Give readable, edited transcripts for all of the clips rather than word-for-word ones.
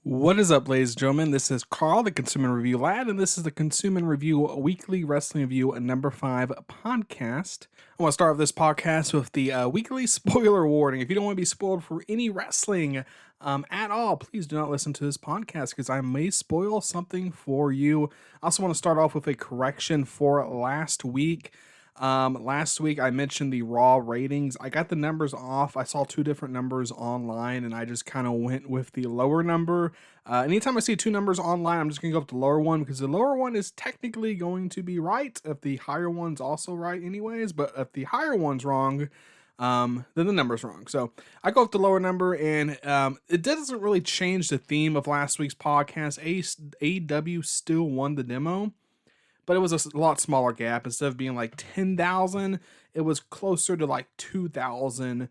What is up, ladies and gentlemen? This is Carl, the Consumer Review Lad, and this is the Consumer Review Weekly Wrestling Review number 5 podcast. I want to start off this podcast with the weekly spoiler warning. If you don't want to be spoiled for any wrestling at all, please do not listen to this podcast because I may spoil something for you. I also want to start off with a correction for last week. Last week I mentioned the Raw ratings. I got the numbers off. I saw two different numbers online and I just kind of went with the lower number. Anytime I see two numbers online, I'm just going to go with the lower one because the lower one is technically going to be right if the higher one's also right anyways. But if the higher one's wrong, then the number's wrong. So I go with the lower number, and it doesn't really change the theme of last week's podcast. AEW still won the demo, but it was a lot smaller gap. Instead of being like 10,000, it was closer to like 2,000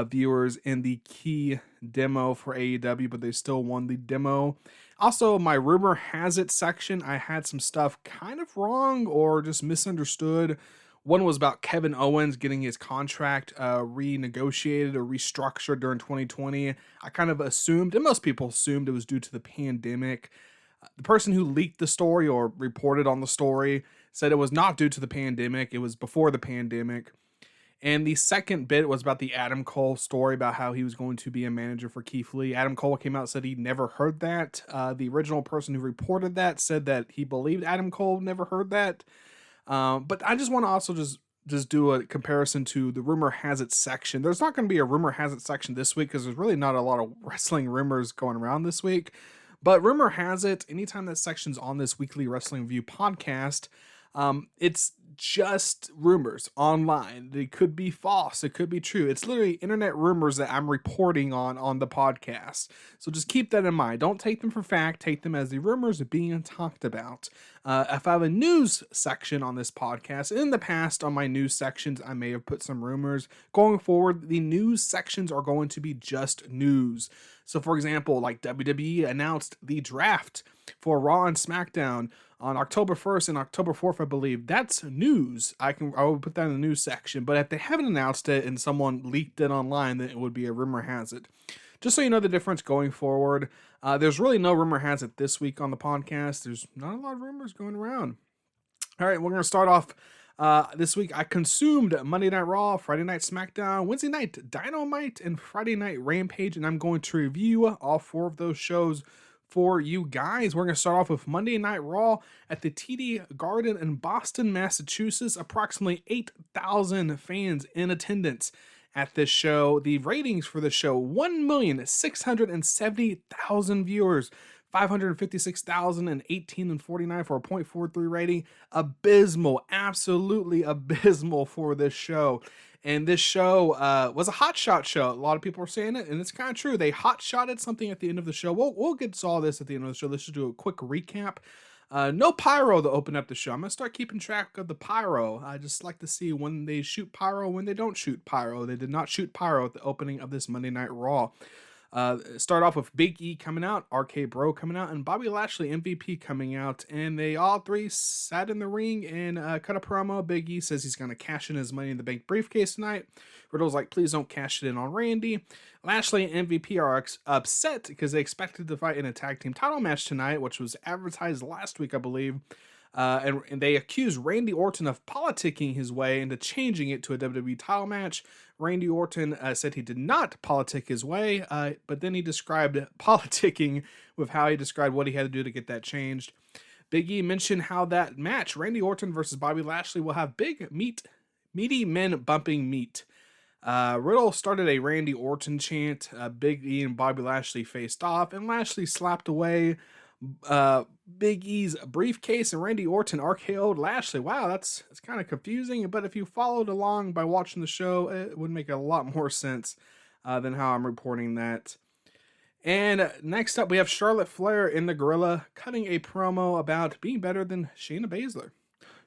viewers in the key demo for AEW, but they still won the demo. Also, my rumor has it section, I had some stuff kind of wrong or just misunderstood. One was about Kevin Owens getting his contract renegotiated or restructured during 2020. I kind of assumed, and most people assumed, it was due to the pandemic. The person who leaked the story or reported on the story said it was not due to the pandemic. It was before the pandemic. And the second bit was about the Adam Cole story about how he was going to be a manager for Keith Lee. Adam Cole came out and said he never heard that. The original person who reported that said that he believed Adam Cole never heard that. But I just want to also just do a comparison to the rumor has it section. There's not going to be a rumor has it section this week because there's really not a lot of wrestling rumors going around this week. But rumor has it, anytime that section's on this weekly wrestling review podcast, it's just rumors online. They could be false. It could be true. It's literally internet rumors that I'm reporting on the podcast. So just keep that in mind. Don't take them for fact. Take them as the rumors being talked about. If I have a news section on this podcast, in the past on my news sections, I may have put some rumors. Going forward, the news sections are going to be just news. So for example, like WWE announced the draft for Raw and Smackdown on October 1st and October 4th, I believe. That's news. I will put that in the news section. But if they haven't announced it and someone leaked it online, then it would be a rumor has it. Just so you know the difference going forward, there's really no rumor has it this week on the podcast. There's not a lot of rumors going around. All right, we're going to start off this week. I consumed Monday Night Raw, Friday Night Smackdown, Wednesday Night Dynamite, and Friday Night Rampage, and I'm going to review all four of those shows for you guys. We're going to start off with Monday Night Raw at the TD Garden in Boston, Massachusetts. Approximately 8,000 fans in attendance at this show. The ratings for the show, 1,670,000 viewers. 556,018 and 49 for a 0.43 rating. Abysmal, absolutely abysmal for this show. And this show was a hot shot show. A lot of people are saying it, and it's kind of true. They hot shotted something at the end of the show. We'll get to all this at the end of the show. Let's just do a quick recap. No pyro to open up the show. I'm going to start keeping track of the pyro. I just like to see when they shoot pyro, when they don't shoot pyro. They did not shoot pyro at the opening of this Monday Night Raw. Start off with Big E coming out, RK Bro coming out, and Bobby Lashley MVP coming out, and they all three sat in the ring and cut a promo. Big E says he's going to cash in his Money in the Bank briefcase tonight. Riddle's like, please don't cash it in on Randy. Lashley and MVP are upset because they expected to fight in a tag team title match tonight, which was advertised last week, I believe. And they accused Randy Orton of politicking his way into changing it to a WWE title match. Randy Orton said he did not politic his way, but then he described politicking with how he described what he had to do to get that changed. Big E mentioned how that match, Randy Orton versus Bobby Lashley, will have meaty men bumping meat. Riddle started a Randy Orton chant. Big E and Bobby Lashley faced off, and Lashley slapped away Big E's briefcase, and Randy Orton RKO'd Lashley. Wow, that's kind of confusing, but if you followed along by watching the show, it would make a lot more sense than how I'm reporting that. And next up, we have Charlotte Flair in the Gorilla cutting a promo about being better than Shayna Baszler.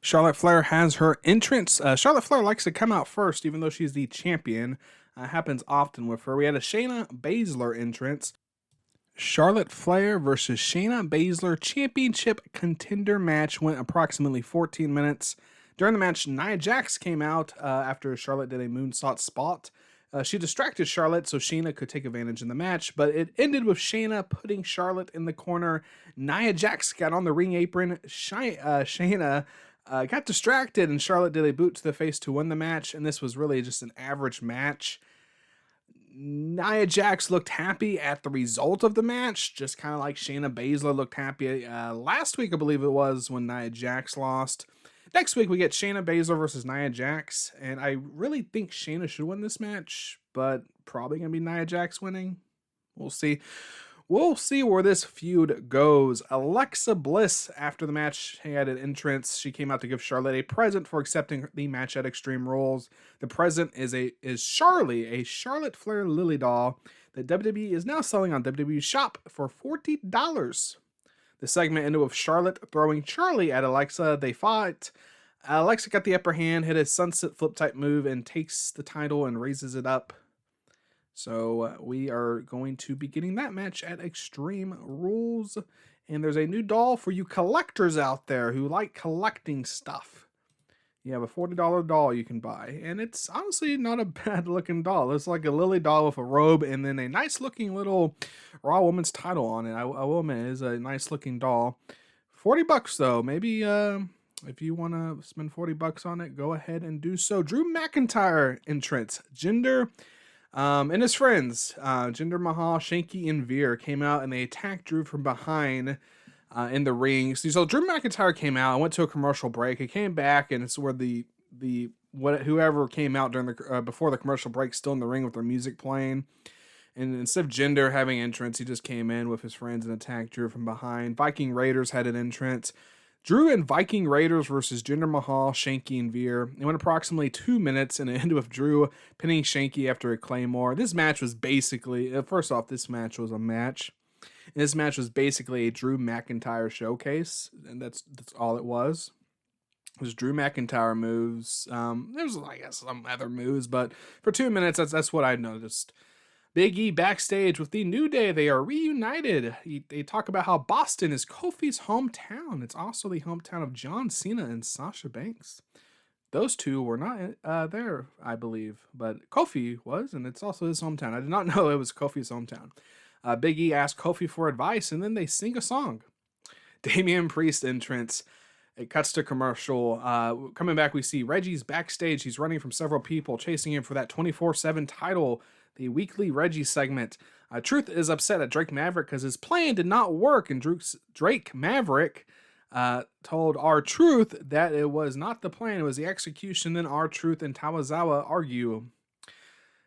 Charlotte Flair has her entrance. Charlotte Flair likes to come out first, even though she's the champion. Happens often with her. We had a Shayna Baszler entrance. Charlotte Flair versus Shayna Baszler championship contender match went approximately 14 minutes. During the match, Nia Jax came out after Charlotte did a moonsault spot. She distracted Charlotte so Shayna could take advantage in the match, but it ended with Shayna putting Charlotte in the corner. Nia Jax got on the ring apron. Shayna got distracted, and Charlotte did a boot to the face to win the match, and this was really just an average match. Nia Jax looked happy at the result of the match, just kind of like Shayna Baszler looked happy last week, I believe it was, when Nia Jax lost. Next week, we get Shayna Baszler versus Nia Jax, and I really think Shayna should win this match, but probably going to be Nia Jax winning. We'll see. We'll see where this feud goes. Alexa Bliss, after the match, had an entrance. She came out to give Charlotte a present for accepting the match at Extreme Rules. The present is Charlie, a Charlotte Flair Lily doll that WWE is now selling on WWE Shop for $40. The segment ended with Charlotte throwing Charlie at Alexa. They fought. Alexa got the upper hand, hit a sunset flip type move, and takes the title and raises it up. So we are going to be getting that match at Extreme Rules. And there's a new doll for you collectors out there who like collecting stuff. You have a $40 doll you can buy. And it's honestly not a bad looking doll. It's like a Lily doll with a robe and then a nice looking little Raw Women's title on it. I will admit, it is a nice looking doll. $40 though. Maybe if you want to spend $40 on it, go ahead and do so. Drew McIntyre entrance. Jinder and his friends, Jinder Mahal, Shanky, and Veer came out and they attacked Drew from behind in the ring. So Drew McIntyre came out. I went to a commercial break. He came back, and it's where whoever came out during the before the commercial break still in the ring with their music playing. And instead of Jinder having entrance, he just came in with his friends and attacked Drew from behind. Viking Raiders had an entrance. Drew and Viking Raiders versus Jinder Mahal, Shanky, and Veer. It went approximately 2 minutes, and it ended with Drew pinning Shanky after a Claymore. This match was basically, first off, this match was a match. And this match was basically a Drew McIntyre showcase, and that's all it was. It was Drew McIntyre moves. There's, I guess, some other moves, but for 2 minutes, that's what I noticed. Big E backstage with the New Day. They are reunited. They talk about how Boston is Kofi's hometown. It's also the hometown of John Cena and Sasha Banks. Those two were not there, I believe, but Kofi was, and it's also his hometown. I did not know it was Kofi's hometown. Big E asked Kofi for advice, and then they sing a song. Damian Priest entrance. It cuts to commercial. Coming back, we see Reggie's backstage. He's running from several people, chasing him for that 24/7 title, the weekly Reggie segment. Truth is upset at Drake Maverick because his plan did not work, and Drake Maverick told R-Truth that it was not the plan, it was the execution. Then R-Truth and Tawazawa argue.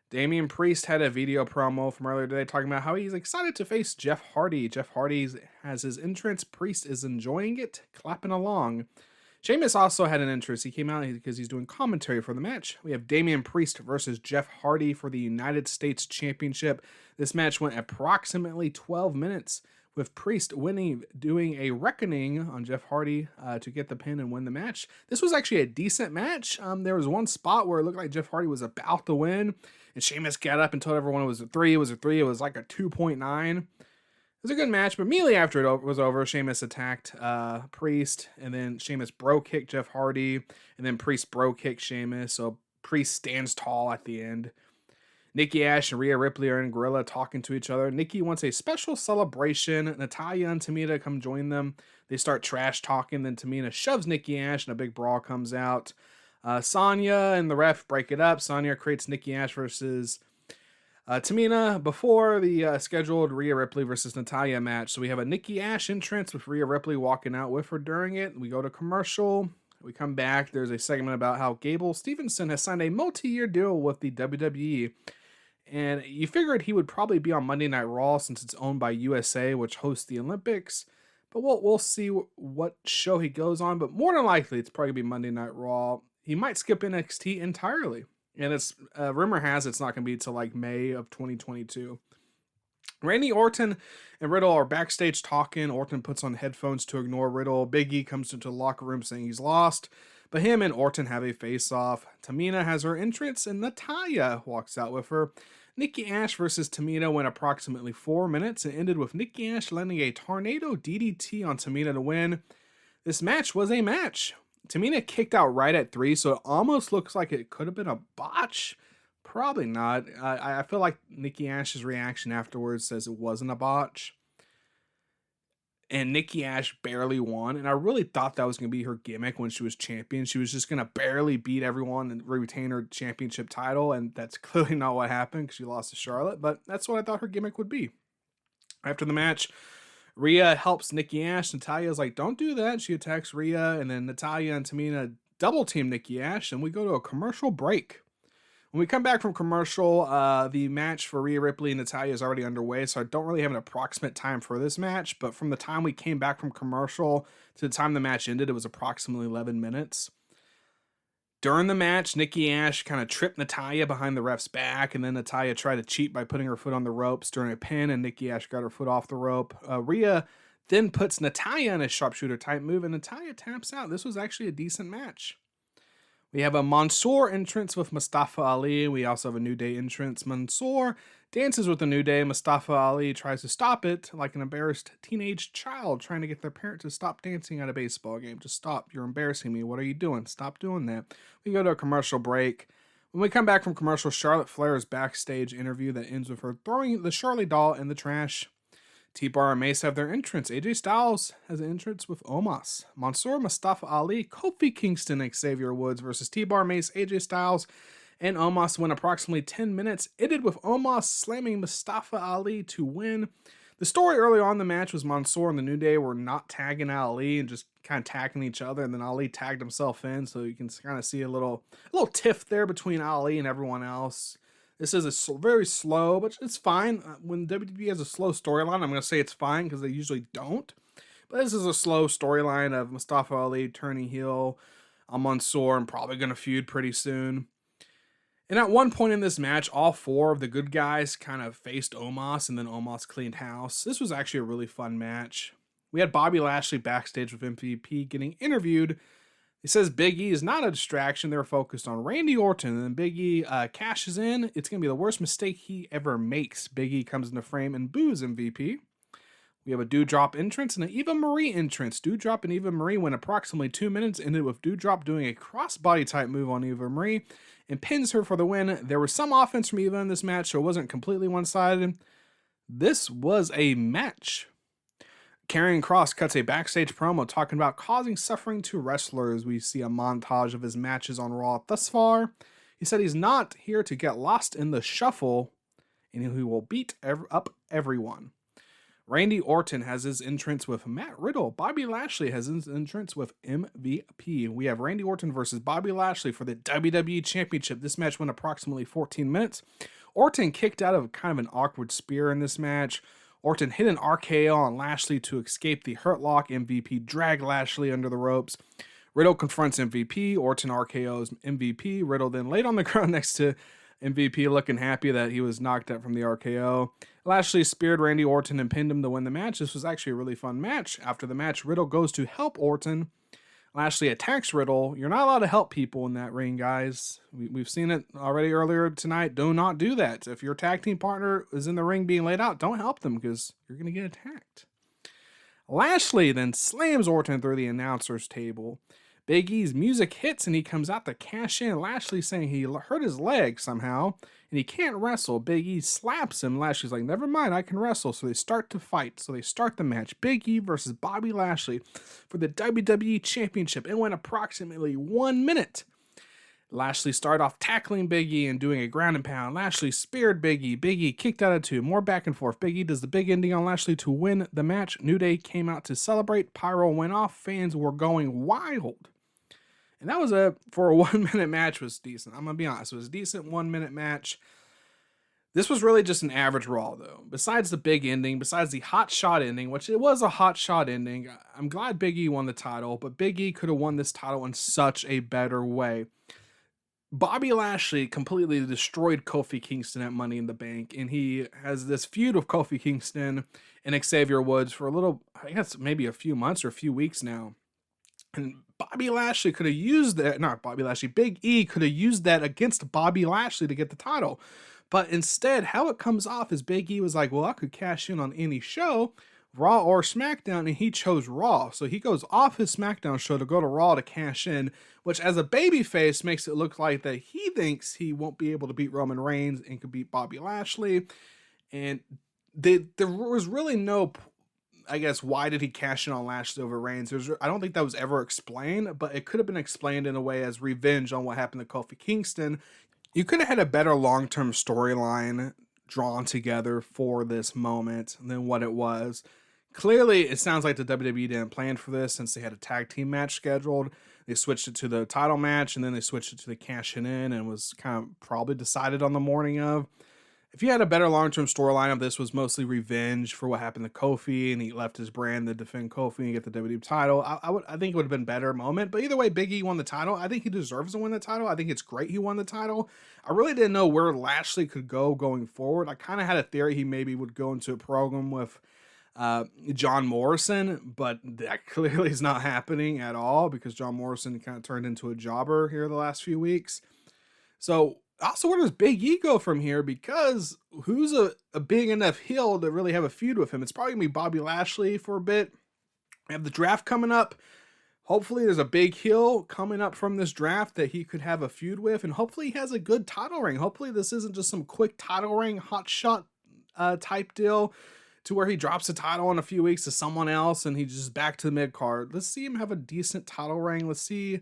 Damian Priest had a video promo from earlier today talking about how he's excited to face Jeff Hardy. Jeff Hardy has his entrance. Priest is enjoying it, clapping along. Sheamus also had an entrance. He came out because he's doing commentary for the match. We have Damian Priest versus Jeff Hardy for the United States Championship. This match went approximately 12 minutes, with Priest winning, doing a reckoning on Jeff Hardy to get the pin and win the match. This was actually a decent match. There was one spot where it looked like Jeff Hardy was about to win, and Sheamus got up and told everyone it was a 3. It was a 3. It was like a 2.9. It was a good match, but immediately after it was over, Sheamus attacked Priest, and then Sheamus bro-kicked Jeff Hardy, and then Priest bro-kicked Sheamus, so Priest stands tall at the end. Nikki Ash and Rhea Ripley are in Gorilla talking to each other. Nikki wants a special celebration. Natalya and Tamina come join them. They start trash talking, then Tamina shoves Nikki Ash, and a big brawl comes out. Sonya and the ref break it up. Sonya creates Nikki Ash versus Tamina before the scheduled Rhea Ripley versus Natalya match. So we have a Nikki Ash entrance with Rhea Ripley walking out with her during it. We go to commercial. We come back. There's a segment about how Gable Stevenson has signed a multi-year deal with the WWE. And you figured he would probably be on Monday Night Raw since it's owned by USA, which hosts the Olympics. But we'll see what show he goes on. But more than likely, it's probably going to be Monday Night Raw. He might skip NXT entirely. And it's rumor has it's not going to be until like May of 2022. Randy Orton and Riddle are backstage talking. Orton puts on headphones to ignore Riddle. Big E comes into the locker room saying he's lost. But him and Orton have a face-off. Tamina has her entrance, and Natalya walks out with her. Nikki Ash versus Tamina went approximately 4 minutes and ended with Nikki Ash landing a tornado DDT on Tamina to win. This match was a match. Tamina kicked out right at 3, so it almost looks like it could have been a botch. Probably not. I feel like Nikki Ash's reaction afterwards says it wasn't a botch. And Nikki Ash barely won. And I really thought that was going to be her gimmick when she was champion. She was just going to barely beat everyone and retain her championship title. And that's clearly not what happened because she lost to Charlotte. But that's what I thought her gimmick would be. After the match, Rhea helps Nikki Ash. Natalya's like, don't do that. She attacks Rhea. And then Natalya and Tamina double team Nikki Ash. And we go to a commercial break. When we come back from commercial, the match for Rhea Ripley and Natalya is already underway, so I don't really have an approximate time for this match, but from the time we came back from commercial to the time the match ended, it was approximately 11 minutes. During the match, Nikki Ash kind of tripped Natalya behind the ref's back, and then Natalya tried to cheat by putting her foot on the ropes during a pin, and Nikki Ash got her foot off the rope. Rhea then puts Natalya in a sharpshooter type move, and Natalya taps out. This was actually a decent match. We have a Mansoor entrance with Mustafa Ali. We also have a New Day entrance. Mansoor dances with the New Day. Mustafa Ali tries to stop it like an embarrassed teenage child trying to get their parent to stop dancing at a baseball game. Just stop. You're embarrassing me. What are you doing? Stop doing that. We go to a commercial break. When we come back from commercial, Charlotte Flair's backstage interview that ends with her throwing the Charlie doll in the trash. T-Bar and Mace have their entrance. AJ Styles has an entrance with Omos. Mansoor, Mustafa Ali, Kofi Kingston, and Xavier Woods versus T-Bar, Mace, AJ Styles, and Omos win approximately 10 minutes. Ended with Omos slamming Mustafa Ali to win. The story early on in the match was Mansoor and the New Day were not tagging Ali and just kind of tagging each other, and then Ali tagged himself in, so you can kind of see a little tiff there between Ali and everyone else. This is a very slow, but it's fine. When WWE has a slow storyline, I'm going to say it's fine because they usually don't. But this is a slow storyline of Mustafa Ali turning heel on Mansoor and probably going to feud pretty soon. And at one point in this match, all four of the good guys kind of faced Omos, and then Omos cleaned house. This was actually a really fun match. We had Bobby Lashley backstage with MVP getting interviewed. He says Big E is not a distraction. They're focused on Randy Orton. And then Big E cashes in. It's going to be the worst mistake he ever makes. Big E comes in the frame and boos MVP. We have a Doudrop entrance and an Eva Marie entrance. Doudrop and Eva Marie went approximately 2 minutes, ended with Doudrop doing a crossbody type move on Eva Marie and pins her for the win. There was some offense from Eva in this match, so it wasn't completely one-sided. This was a match. Karrion Kross cuts a backstage promo talking about causing suffering to wrestlers. We see a montage of his matches on Raw thus far. He said he's not here to get lost in the shuffle, and he will beat up everyone. Randy Orton has his entrance with Matt Riddle. Bobby Lashley has his entrance with MVP. We have Randy Orton versus Bobby Lashley for the WWE Championship. This match went approximately 14 minutes. Orton kicked out of kind of an awkward spear in this match. Orton hit an RKO on Lashley to escape the Hurt Lock. MVP dragged Lashley under the ropes. Riddle confronts MVP. Orton RKOs MVP. Riddle then laid on the ground next to MVP, looking happy that he was knocked out from the RKO. Lashley speared Randy Orton and pinned him to win the match. This was actually a really fun match. After the match, Riddle goes to help Orton. Lashley attacks Riddle. You're not allowed to help people in that ring, guys. We've seen it already earlier tonight. Do not do that. If your tag team partner is in the ring being laid out, don't help them because you're going to get attacked. Lashley then slams Orton through the announcer's table. Big E's music hits and he comes out to cash in. Lashley saying he hurt his leg somehow and he can't wrestle. Big E slaps him. Lashley's like, never mind, I can wrestle. So they start to fight. So they start the match. Big E versus Bobby Lashley for the WWE Championship. It went approximately 1 minute. Lashley started off tackling Big E and doing a ground and pound. Lashley speared Big E. Big E kicked out of two. More back and forth. Big E does the big ending on Lashley to win the match. New Day came out to celebrate. Pyro went off. Fans were going wild. And that was for a 1 minute match was decent. I'm going to be honest. It was a decent 1 minute match. This was really just an average Raw, though. Besides the big ending, besides the hot shot ending, which it was a hot shot ending, I'm glad Big E won the title, but Big E could have won this title in such a better way. Bobby Lashley completely destroyed Kofi Kingston at Money in the Bank, and he has this feud with Kofi Kingston and Xavier Woods for a little, I guess maybe a few months or a few weeks now. And Bobby Lashley could have used that, not Bobby Lashley, Big E could have used that against Bobby Lashley to get the title. But instead, how it comes off is Big E was like, well, I could cash in on any show. Raw or SmackDown, and he chose Raw. So he goes off his SmackDown show to go to Raw to cash in, which as a babyface makes it look like that he thinks he won't be able to beat Roman Reigns and could beat Bobby Lashley. And there was really no, I guess, why did he cash in on Lashley over Reigns? I don't think that was ever explained, but it could have been explained in a way as revenge on what happened to Kofi Kingston. You could have had a better long-term storyline drawn together for this moment than what it was. Clearly, it sounds like the WWE didn't plan for this since they had a tag team match scheduled. They switched it to the title match, and then they switched it to the cash-in, and was kind of probably decided on the morning of. If you had a better long-term storyline of this was mostly revenge for what happened to Kofi, and he left his brand to defend Kofi and get the WWE title, I think it would have been a better moment. But either way, Big E won the title. I think he deserves to win the title. I think it's great he won the title. I really didn't know where Lashley could go going forward. I kind of had a theory he maybe would go into a program with John Morrison, but that clearly is not happening at all because John Morrison kind of turned into a jobber here the last few weeks. So also, where does Big E go from here? Because who's a big enough heel to really have a feud with him? It's probably going to be Bobby Lashley for a bit. We have the draft coming up. Hopefully there's a big heel coming up from this draft that he could have a feud with. And hopefully he has a good title ring. Hopefully this isn't just some quick title ring, hot shot type deal to where he drops the title in a few weeks to someone else and he's just back to the mid card. Let's see him have a decent title ring. Let's see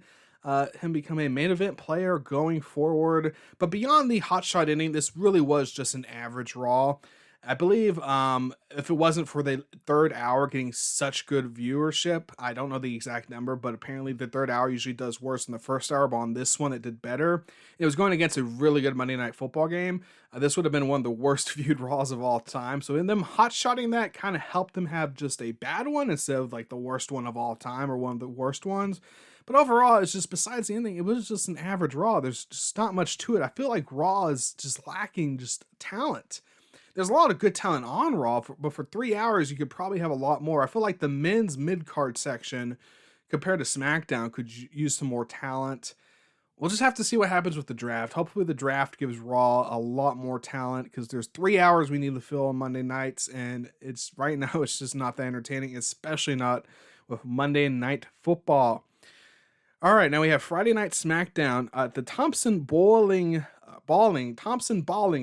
him become a main event player going forward. But beyond the hotshot ending, this really was just an average Raw. I believe if it wasn't for the third hour getting such good viewership, I don't know the exact number, but apparently the third hour usually does worse than the first hour, but on this one it did better. It was going against a really good Monday Night Football game. This would have been one of the worst viewed Raws of all time. So in them hotshotting that kind of helped them have just a bad one instead of like the worst one of all time or one of the worst ones. But overall, it's just besides the ending, it was just an average Raw. There's just not much to it. I feel like Raw is just lacking just talent. There's a lot of good talent on Raw, but for 3 hours, you could probably have a lot more. I feel like the men's mid-card section compared to SmackDown could use some more talent. We'll just have to see what happens with the draft. Hopefully the draft gives Raw a lot more talent because there's 3 hours we need to fill on Monday nights, and it's right now it's just not that entertaining, especially not with Monday Night Football. All right, now we have Friday Night SmackDown at the Thompson Balling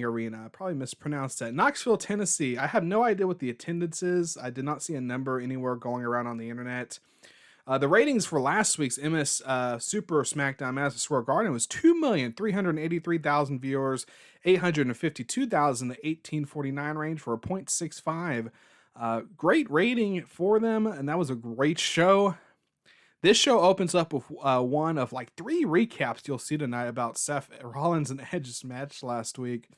Arena. I probably mispronounced that. Knoxville, Tennessee. I have no idea what the attendance is. I did not see a number anywhere going around on the internet. The ratings for last week's MS Super SmackDown Madison Square Garden was 2,383,000 viewers, 852,000 to 1849 range for a 0.65. Great rating for them, and that was a great show. This show opens up with one of like 3 recaps you'll see tonight about Seth Rollins and Edge's match last week.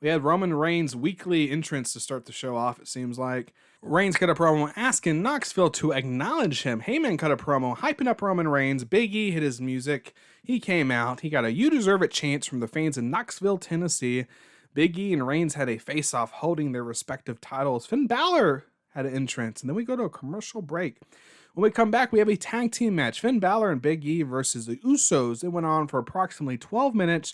We had Roman Reigns' weekly entrance to start the show off, it seems like. Reigns cut a promo asking Knoxville to acknowledge him. Heyman cut a promo hyping up Roman Reigns. Big E hit his music. He came out. He got a "You Deserve It" chants from the fans in Knoxville, Tennessee. Big E and Reigns had a face-off holding their respective titles. Finn Balor had an entrance. And then we go to a commercial break. When we come back, we have a tag team match. Finn Balor and Big E versus the Usos. It went on for approximately 12 minutes.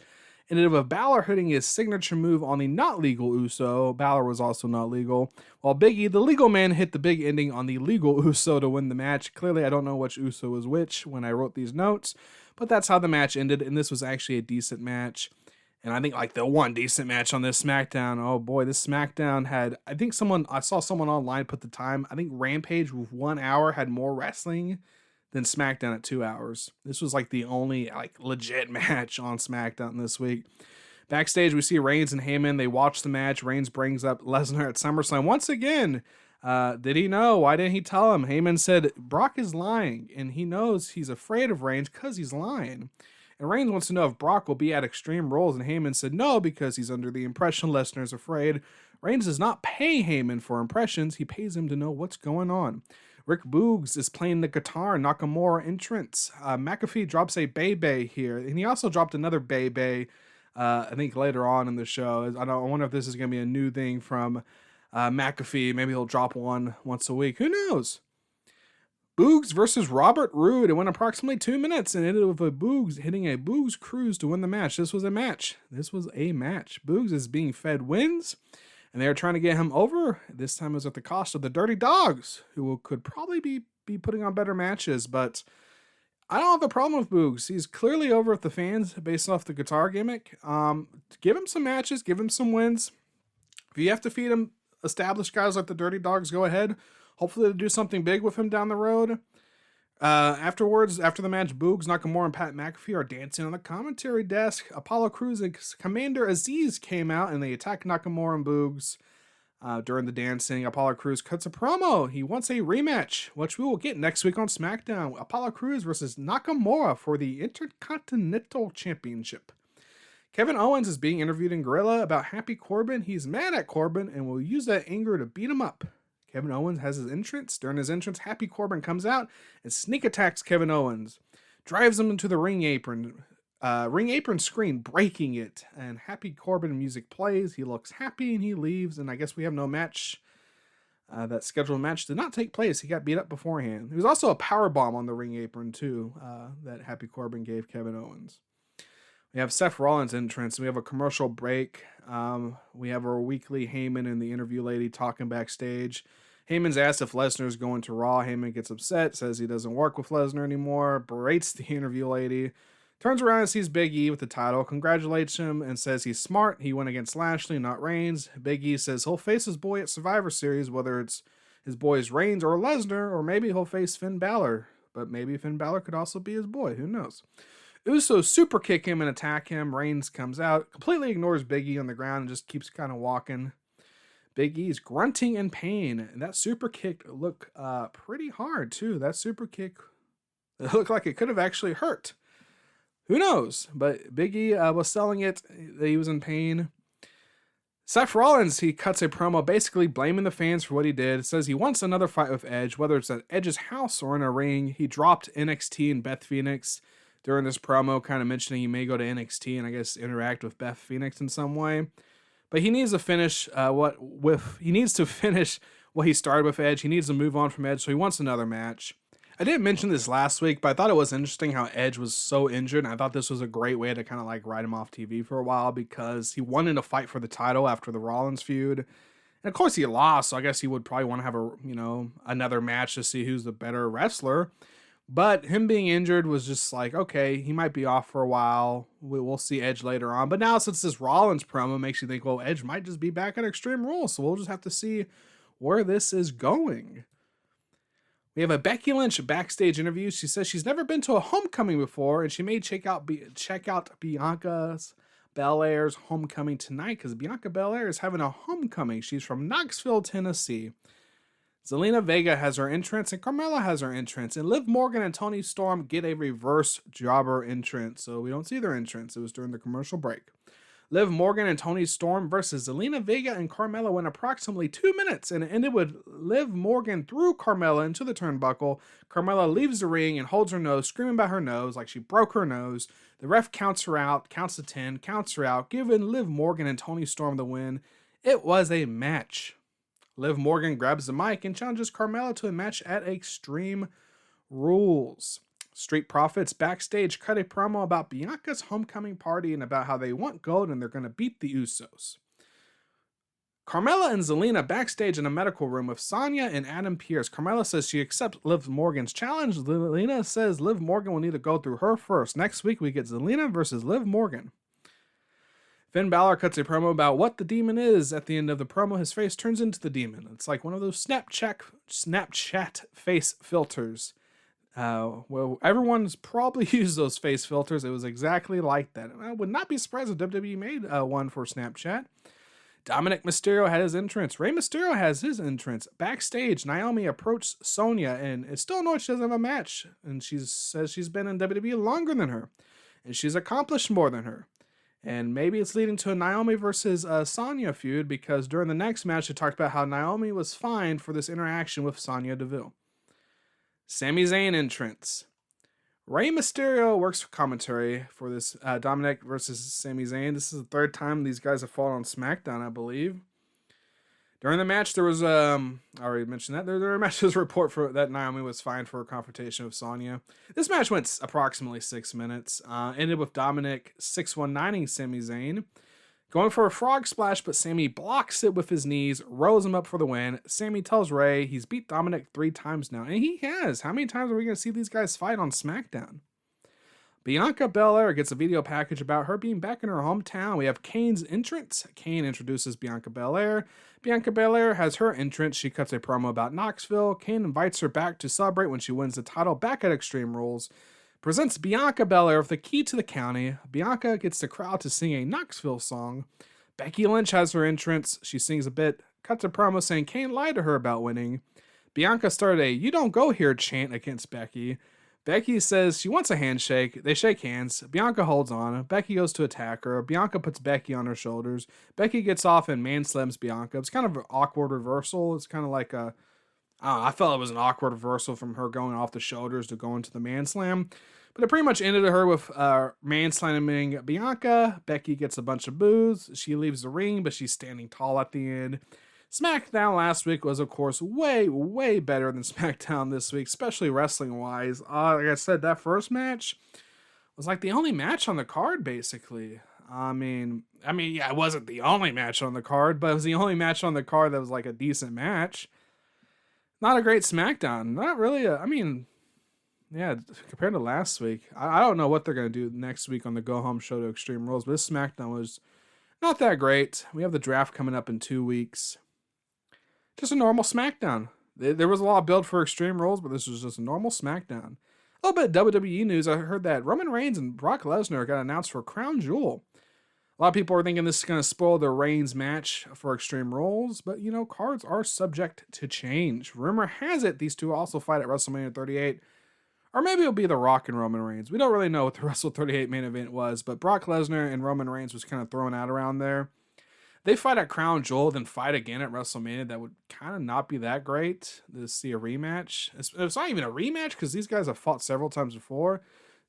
Ended with Balor hitting his signature move on the not legal Uso. Balor was also not legal. While Big E, the legal man, hit the big ending on the legal Uso to win the match. Clearly, I don't know which Uso was which when I wrote these notes. But that's how the match ended. And this was actually a decent match. And I think like the one decent match on this SmackDown. Oh boy, this SmackDown had, I saw someone online put the time. I think Rampage with 1 hour had more wrestling than SmackDown at 2 hours. This was like the only like legit match on SmackDown this week. Backstage, we see Reigns and Heyman. They watch the match. Reigns brings up Lesnar at SummerSlam. Once again, did he know? Why didn't he tell him? Heyman said Brock is lying, and he knows he's afraid of Reigns because he's lying. And Reigns wants to know if Brock will be at Extreme Rules, and Heyman said no because he's under the impression Lesnar's afraid. Reigns does not pay Heyman for impressions. He pays him to know what's going on. Rick Boogs is playing the guitar. Nakamura entrance. McAfee drops a Bebe here, and he also dropped another Bebe, I think later on in the show. I wonder if this is going to be a new thing from McAfee. Maybe he'll drop one once a week. Who knows? Boogs versus Robert Roode. It went approximately 2 minutes and ended with a Boogs hitting a Boogs cruise to win the match. This was a match. Boogs is being fed wins. and they were trying to get him over. This time it was at the cost of the Dirty Dogs, who could probably be putting on better matches, but I don't have a problem with Boogs. He's clearly over with the fans based off the guitar gimmick. Give him some matches, give him some wins. If you have to feed him established guys like the Dirty Dogs, go ahead. Hopefully they'll do something big with him down the road. Afterwards, after the match, Boogs, Nakamura, and Pat McAfee are dancing on the commentary desk. Apollo Crews and Commander Aziz came out and they attack Nakamura and Boogs. During the dancing, Apollo Crews cuts a promo. He wants a rematch, which we will get next week on SmackDown. Apollo Crews versus Nakamura for the Intercontinental Championship. Kevin Owens is being interviewed in Gorilla about Happy Corbin. He's mad at Corbin and will use that anger to beat him up. Kevin Owens has his entrance. During his entrance, Happy Corbin comes out and sneak attacks Kevin Owens, drives him into the ring apron screen, breaking it. And Happy Corbin music plays. He looks happy and he leaves. And I guess we have no match. That scheduled match did not take place. He got beat up beforehand. There was also a power bomb on the ring apron too that Happy Corbin gave Kevin Owens. We have Seth Rollins' entrance. We have a commercial break. We have our weekly Heyman and the interview lady talking backstage. Heyman's asked if Lesnar's going to Raw. Heyman gets upset, says he doesn't work with Lesnar anymore, berates the interview lady, turns around and sees Big E with the title, congratulates him, and says he's smart. He went against Lashley, not Reigns. Big E says he'll face his boy at Survivor Series, whether it's his boy's Reigns or Lesnar, or maybe he'll face Finn Balor. But maybe Finn Balor could also be his boy. Who knows? Usos super kick him and attack him. Reigns comes out, completely ignores Big E on the ground and just keeps kind of walking. Big E's grunting in pain. And that super kick looked pretty hard too. That super kick, it looked like it could have actually hurt. Who knows? But Big E was selling it. He was in pain. Seth Rollins, he cuts a promo basically blaming the fans for what he did. Says he wants another fight with Edge, whether it's at Edge's house or in a ring. He dropped NXT and Beth Phoenix during this promo, kind of mentioning he may go to NXT and I guess interact with Beth Phoenix in some way. But he needs to finish what he started with Edge. He needs to move on from Edge, so he wants another match. I didn't mention this last week, but I thought it was interesting how Edge was so injured. And I thought this was a great way to kind of like write him off TV for a while because he wanted to fight for the title after the Rollins feud. And of course he lost, so I guess he would probably want to have another match to see who's the better wrestler. But him being injured was just like, okay, he might be off for a while. We'll see Edge later on. But now since this Rollins promo makes you think, well, Edge might just be back at Extreme Rules. So we'll just have to see where this is going. We have a Becky Lynch backstage interview. She says she's never been to a homecoming before, and she may check out Bianca Belair's homecoming tonight because Bianca Belair is having a homecoming. She's from Knoxville, Tennessee. Zelina Vega has her entrance, and Carmella has her entrance, and Liv Morgan and Toni Storm get a reverse jobber entrance, so we don't see their entrance. It was during the commercial break. Liv Morgan and Toni Storm versus Zelina Vega and Carmella went approximately 2 minutes, and it ended with Liv Morgan threw Carmella into the turnbuckle. Carmella leaves the ring and holds her nose, screaming about her nose like she broke her nose. The ref counts her out, counts to 10, counts her out, giving Liv Morgan and Toni Storm the win. It was a match. Liv Morgan grabs the mic and challenges Carmella to a match at Extreme Rules. Street Profits backstage cut a promo about Bianca's homecoming party and about how they want gold and they're going to beat the Usos. Carmella and Zelina backstage in a medical room with Sonya and Adam Pearce. Carmella says she accepts Liv Morgan's challenge. Zelina says Liv Morgan will need to go through her first. Next week we get Zelina versus Liv Morgan. Finn Balor cuts a promo about what the demon is. At the end of the promo, his face turns into the demon. It's like one of those Snapchat face filters. Well, everyone's probably used those face filters. It was exactly like that. And I would not be surprised if WWE made one for Snapchat. Dominic Mysterio had his entrance. Rey Mysterio has his entrance. Backstage, Naomi approached Sonya and is still annoyed she doesn't have a match. And she says she's been in WWE longer than her. And she's accomplished more than her. And maybe it's leading to a Naomi versus Sonya feud because during the next match, they talked about how Naomi was fined for this interaction with Sonya Deville. Sami Zayn entrance. Rey Mysterio works for commentary for this Dominic versus Sami Zayn. This is the third time these guys have fought on SmackDown, I believe. During the match, there was, I already mentioned that, there was a report for that Naomi was fined for a confrontation with Sonya. This match went approximately 6 minutes. Ended with Dominic 619ing Sami Zayn. Going for a frog splash, but Sammy blocks it with his knees, rolls him up for the win. Sammy tells Ray he's beat Dominic 3 times now, and he has. How many times are we going to see these guys fight on SmackDown? Bianca Belair gets a video package about her being back in her hometown. We have Kane's entrance. Kane introduces Bianca Belair. Bianca Belair has her entrance. She cuts a promo about Knoxville. Kane invites her back to celebrate when she wins the title back at Extreme Rules. Presents Bianca Belair with the key to the county. Bianca gets the crowd to sing a Knoxville song. Becky Lynch has her entrance. She sings a bit, cuts a promo saying Kane lied to her about winning. Bianca started a "You don't go here" chant against Becky. Becky says she wants a handshake. They shake hands. Bianca holds on. Becky goes to attack her. Bianca puts Becky on her shoulders. Becky gets off and man slams Bianca. It's kind of an awkward reversal. It's kind of like a, I felt it was an awkward reversal from her going off the shoulders to going to the man slam. But it pretty much ended her with man slamming Bianca. Becky gets a bunch of boos. She leaves the ring, but she's standing tall at the end. SmackDown last week was, of course, way, way better than SmackDown this week, especially wrestling-wise. Like I said, that first match was like the only match on the card, basically. I mean, yeah, it wasn't the only match on the card, but it was the only match on the card that was like a decent match. Not a great SmackDown. Not really. Yeah, compared to last week, I don't know what they're going to do next week on the go-home show to Extreme Rules, but this SmackDown was not that great. We have the draft coming up in 2 weeks. Just a normal SmackDown. There was a lot of build for Extreme Rules, but this was just a normal SmackDown. A little bit of WWE news. I heard that Roman Reigns and Brock Lesnar got announced for Crown Jewel. A lot of people are thinking this is going to spoil the Reigns match for Extreme Rules, but cards are subject to change. Rumor has it these two also fight at WrestleMania 38, or maybe it'll be The Rock and Roman Reigns. We don't really know what the Wrestle 38 main event was, but Brock Lesnar and Roman Reigns was kind of thrown out around there. They fight at Crown Jewel, then fight again at WrestleMania. That would kind of not be that great to see a rematch. It's not even a rematch because these guys have fought several times before.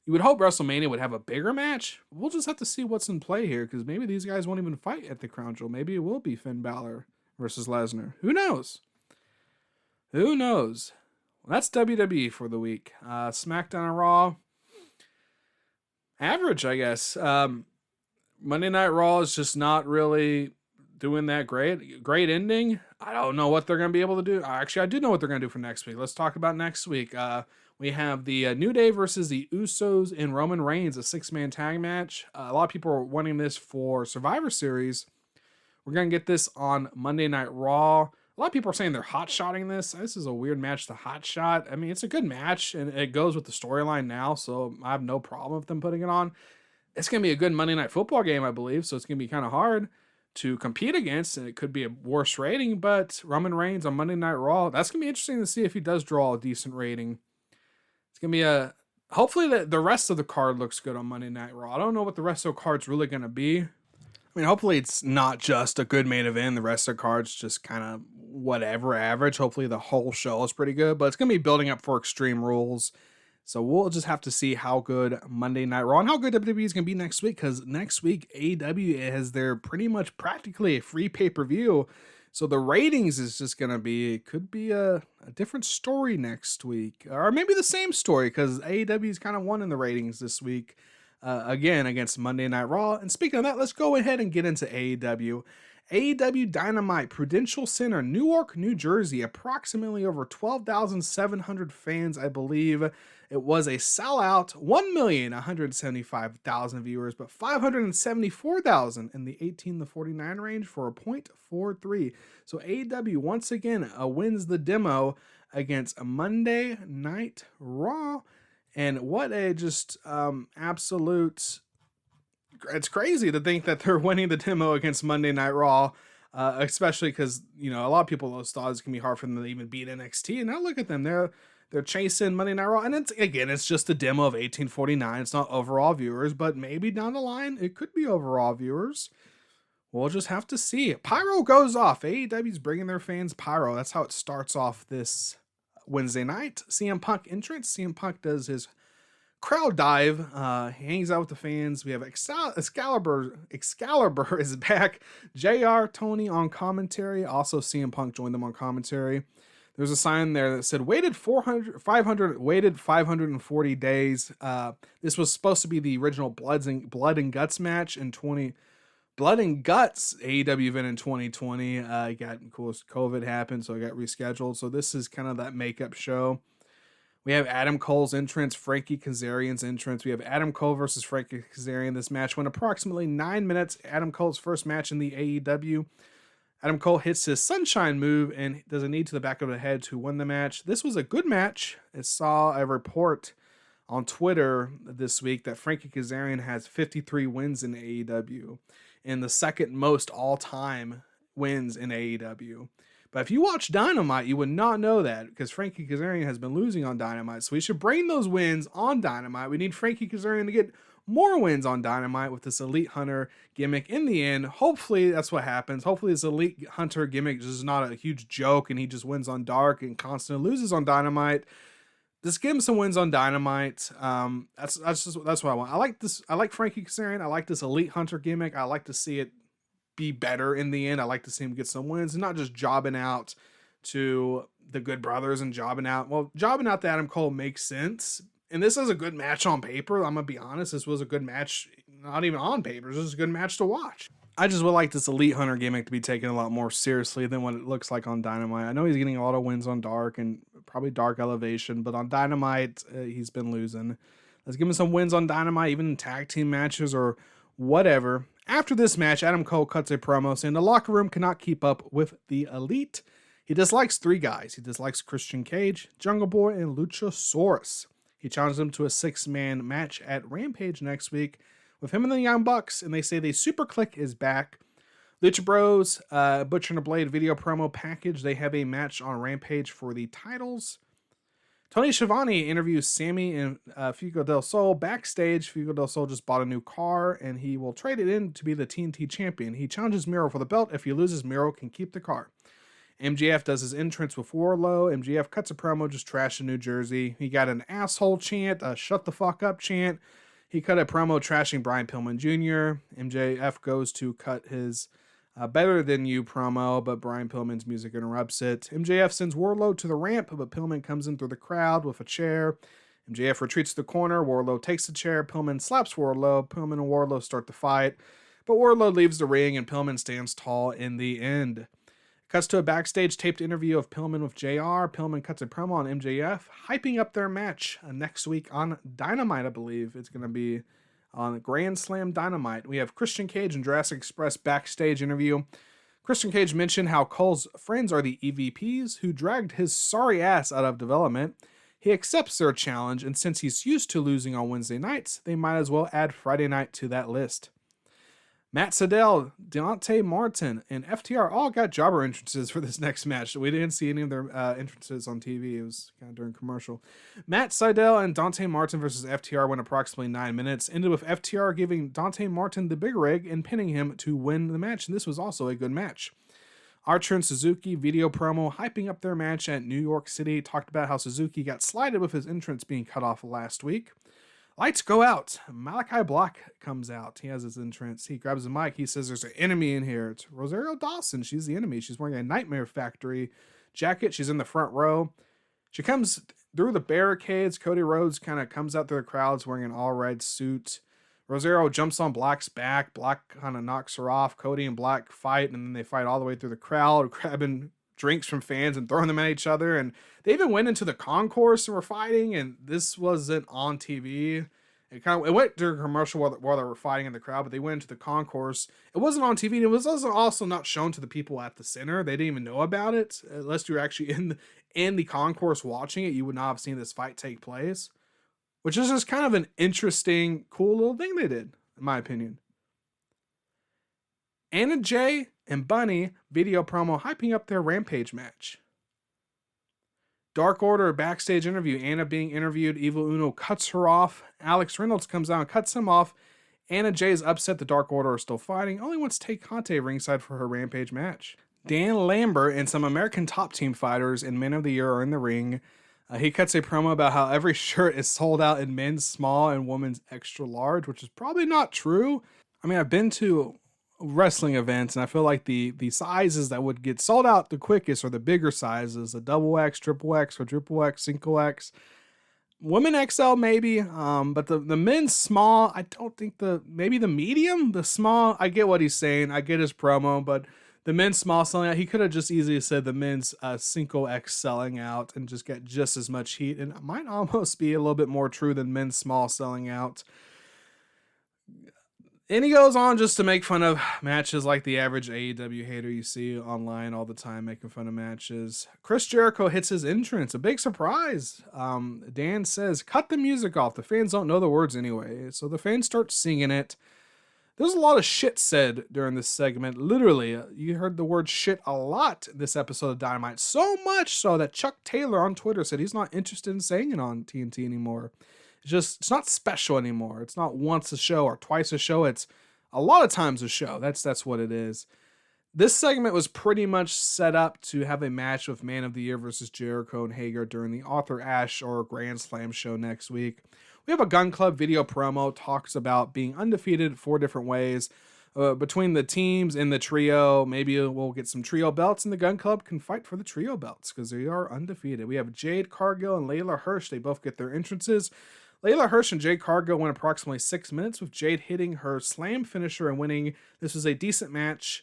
You would hope WrestleMania would have a bigger match. We'll just have to see what's in play here because maybe these guys won't even fight at the Crown Jewel. Maybe it will be Finn Balor versus Lesnar. Who knows? Who knows? Well, that's WWE for the week. SmackDown and Raw. Average, I guess. Monday Night Raw is just not really doing that great. Great ending. I don't know what they're going to be able to do. Actually, I do know what they're going to do for next week. Let's talk about next week. We have the New Day versus the Usos and Roman Reigns, a 6-man tag match. A lot of people are wanting this for Survivor Series. We're going to get this on Monday Night Raw. A lot of people are saying they're hot-shotting this. This is a weird match to hot-shot. I mean, it's a good match, and it goes with the storyline now, so I have no problem with them putting it on. It's going to be a good Monday Night Football game, I believe, so it's going to be kind of hard to compete against, and it could be a worse rating, but Roman Reigns on Monday Night Raw, that's going to be interesting to see if he does draw a decent rating. It's going to be hopefully the rest of the card looks good on Monday Night Raw. I don't know what the rest of the card's really going to be. I mean, hopefully it's not just a good main event. The rest of the card's just kind of whatever, average. Hopefully the whole show is pretty good, but it's going to be building up for Extreme Rules. So we'll just have to see how good Monday Night Raw and how good WWE is going to be next week, because next week AEW has their pretty much practically a free pay-per-view. So the ratings is just going to be, it could be a different story next week, or maybe the same story, because AEW is kind of won in the ratings this week, again, against Monday Night Raw. And speaking of that, let's go ahead and get into AEW. AEW Dynamite, Prudential Center, Newark, New Jersey, approximately over 12,700 fans, I believe. It was a sellout, 1,175,000 viewers, but 574,000 in the 18 to 49 range for a .43. So AEW once again wins the demo against a Monday Night Raw. And what a just absolute... It's crazy to think that they're winning the demo against Monday Night Raw, especially because, a lot of people thought it's going to be hard for them to even beat NXT. And now look at them. They're chasing Monday Night Raw. And it's just a demo of 1849. It's not overall viewers, but maybe down the line, it could be overall viewers. We'll just have to see. Pyro goes off. AEW's bringing their fans pyro. That's how it starts off this Wednesday night. CM Punk entrance. CM Punk does his crowd dive, he hangs out with the fans. We have Excalibur is back. JR, Tony on commentary. Also CM Punk joined them on commentary. There's a sign there that said waited 540 days. This was supposed to be the original Blood and Guts match in Blood and Guts AEW event in 2020. Of course, COVID happened, so it got rescheduled. So this is kind of that makeup show. We have Adam Cole's entrance, Frankie Kazarian's entrance. We have Adam Cole versus Frankie Kazarian. This match went approximately 9 minutes. Adam Cole's first match in the AEW. Adam Cole hits his sunshine move and does a knee to the back of the head to win the match. This was a good match. I saw a report on Twitter this week that Frankie Kazarian has 53 wins in AEW and the second most all-time wins in AEW. But if you watch Dynamite, you would not know that because Frankie Kazarian has been losing on Dynamite. So we should bring those wins on Dynamite. We need Frankie Kazarian to get more wins on Dynamite with this Elite Hunter gimmick. In the end, hopefully that's what happens. Hopefully this Elite Hunter gimmick is not a huge joke and he just wins on Dark and constantly loses on Dynamite. Just give him some wins on Dynamite. That's what I want. I like this. I like Frankie Kazarian. I like this Elite Hunter gimmick. I like to see it be better in the end. I like to see him get some wins and not just jobbing out to the Good Brothers and jobbing out. Well, jobbing out to Adam Cole makes sense. And this is a good match on paper. I'm going to be honest. This was a good match. Not even on paper. This was a good match to watch. I just would like this Elite Hunter gimmick to be taken a lot more seriously than what it looks like on Dynamite. I know he's getting a lot of wins on Dark and probably Dark Elevation, but on Dynamite, he's been losing. Let's give him some wins on Dynamite, even in tag team matches or whatever. After this match, Adam Cole cuts a promo saying the locker room cannot keep up with the Elite. He dislikes 3 guys. He dislikes Christian Cage, Jungle Boy, and Luchasaurus. He challenged them to a 6-man match at Rampage next week with him and the Young Bucks, and they say the Super Click is back. Lucha Bros, Butcher and the Blade video promo package. They have a match on Rampage for the titles. Tony Schiavone interviews Sammy and Fuego del Sol backstage. Fuego del Sol just bought a new car, and he will trade it in to be the TNT champion. He challenges Miro for the belt. If he loses, Miro can keep the car. MJF does his entrance with Wardlow. MJF cuts a promo just trashing New Jersey. He got an asshole chant, a shut the fuck up chant. He cut a promo trashing Brian Pillman Jr. MJF goes to cut his Better Than You promo, but Brian Pillman's music interrupts it. MJF sends Wardlow to the ramp, but Pillman comes in through the crowd with a chair. MJF retreats to the corner. Wardlow takes the chair. Pillman slaps Wardlow. Pillman and Wardlow start to fight, but Wardlow leaves the ring and Pillman stands tall in the end. Cuts to a backstage taped interview of Pillman with JR. Pillman cuts a promo on MJF, hyping up their match next week on Dynamite, I believe. It's going to be on Grand Slam Dynamite. We have Christian Cage and Jurassic Express backstage interview. Christian Cage mentioned how Cole's friends are the EVPs who dragged his sorry ass out of development. He accepts their challenge, and since he's used to losing on Wednesday nights, they might as well add Friday night to that list. Matt Sydal, Dante Martin, and FTR all got jobber entrances for this next match. We didn't see any of their entrances on TV. It was kind of during commercial. Matt Sydal and Dante Martin versus FTR went approximately 9 minutes. Ended with FTR giving Dante Martin the big rig and pinning him to win the match. And this was also a good match. Archer and Suzuki video promo hyping up their match at New York City. Talked about how Suzuki got slighted with his entrance being cut off last week. Lights go out. Malachi Black comes out. He has his entrance. He grabs the mic. He says there's an enemy in here. It's Rosario Dawson. She's the enemy. She's wearing a Nightmare Factory jacket. She's in the front row. She comes through the barricades. Cody Rhodes kind of comes out through the crowds wearing an all-red suit. Rosario jumps on Black's back. Black kind of knocks her off. Cody and Black fight, and then they fight all the way through the crowd, grabbing drinks from fans and throwing them at each other. And they even went into the concourse and were fighting, and this wasn't on TV. It went during a commercial while they were fighting in the crowd, but they went into the concourse. It wasn't on TV, and it was also not shown to the people at the center. They didn't even know about it. Unless you were actually in the concourse watching it, you would not have seen this fight take place, which is just kind of an interesting, cool little thing they did, in my opinion. Anna Jay and Bunny video promo hyping up their Rampage match. Dark Order backstage interview. Anna being interviewed. Evil Uno cuts her off. Alex Reynolds comes out and cuts him off. Anna Jay is upset the Dark Order are still fighting. Only wants to take Conte ringside for her Rampage match. Dan Lambert and some American Top Team fighters and Men of the Year are in the ring. He cuts a promo about how every shirt is sold out in men's small and women's extra large, which is probably not true. I mean, I've been to wrestling events, and I feel like the sizes that would get sold out the quickest are the bigger sizes, the double X, triple X, quadruple X, single X. Women XL maybe, but the men's small, I don't think maybe the medium, the small, I get what he's saying. I get his promo, but the men's small selling out, he could have just easily said the men's single X selling out and just get just as much heat. And it might almost be a little bit more true than men's small selling out. And he goes on just to make fun of matches like the average AEW hater you see online all the time, making fun of matches. Chris Jericho hits his entrance. A big surprise. Dan says, cut the music off. The fans don't know the words anyway. So the fans start singing it. There's a lot of shit said during this segment. Literally, you heard the word shit a lot this episode of Dynamite. So much so that Chuck Taylor on Twitter said he's not interested in saying it on TNT anymore. It's not special anymore. It's not once a show or twice a show. It's a lot of times a show. That's what it is. This segment was pretty much set up to have a match with Man of the Year versus Jericho and Hager during the Arthur Ashe or Grand Slam show next week. We have a Gun Club video promo, talks about being undefeated 4 different ways. Between the teams and the trio, maybe we'll get some trio belts, and the Gun Club can fight for the trio belts because they are undefeated. We have Jade Cargill and Layla Hirsch. They both get their entrances. Layla Hirsch and Jade Cargill went approximately 6 minutes, with Jade hitting her slam finisher and winning. This was a decent match.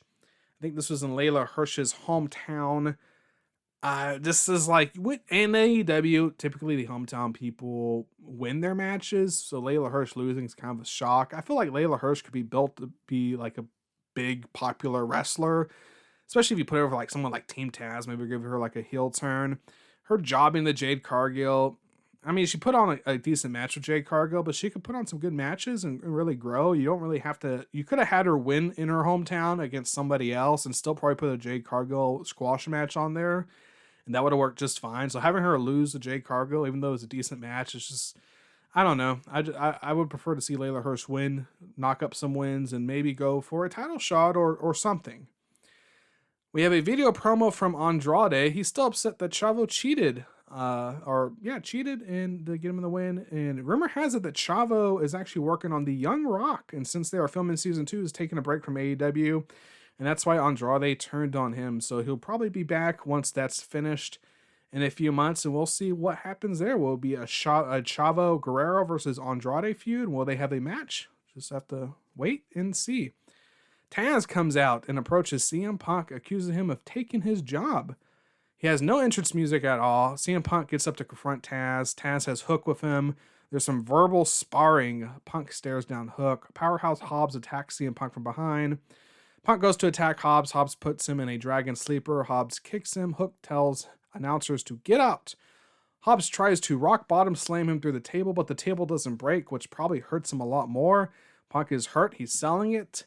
I think this was in Layla Hirsch's hometown. This is like, in AEW, typically the hometown people win their matches, so Layla Hirsch losing is kind of a shock. I feel like Layla Hirsch could be built to be like a big popular wrestler, especially if you put her over like someone like Team Taz, maybe give her like a heel turn. Her jobbing the Jade Cargill, I mean, she put on a decent match with Jade Cargill, but she could put on some good matches and really grow. You don't really have to. You could have had her win in her hometown against somebody else and still probably put a Jade Cargill squash match on there, and that would have worked just fine. So having her lose to Jade Cargill, even though it was a decent match, it's just, I don't know. I would prefer to see Layla Hirsch win, knock up some wins, and maybe go for a title shot or something. We have a video promo from Andrade. He's still upset that Chavo cheated. Cheated and to get him in the win. And rumor has it that Chavo is actually working on the Young Rock, and since they are filming season 2, is taking a break from AEW, and that's why Andrade turned on him. So he'll probably be back once that's finished in a few months, and we'll see what happens there. Will it be a Chavo Guerrero versus Andrade feud? Will they have a match? Just have to wait and see. Taz comes out and approaches CM Punk, accusing him of taking his job. He has no entrance music at all. CM Punk gets up to confront Taz. Taz has Hook with him. There's some verbal sparring. Punk stares down Hook. Powerhouse Hobbs attacks CM Punk from behind. Punk goes to attack Hobbs. Hobbs puts him in a dragon sleeper. Hobbs kicks him. Hook tells announcers to get out. Hobbs tries to rock bottom slam him through the table, but the table doesn't break, which probably hurts him a lot more. Punk is hurt. He's selling it.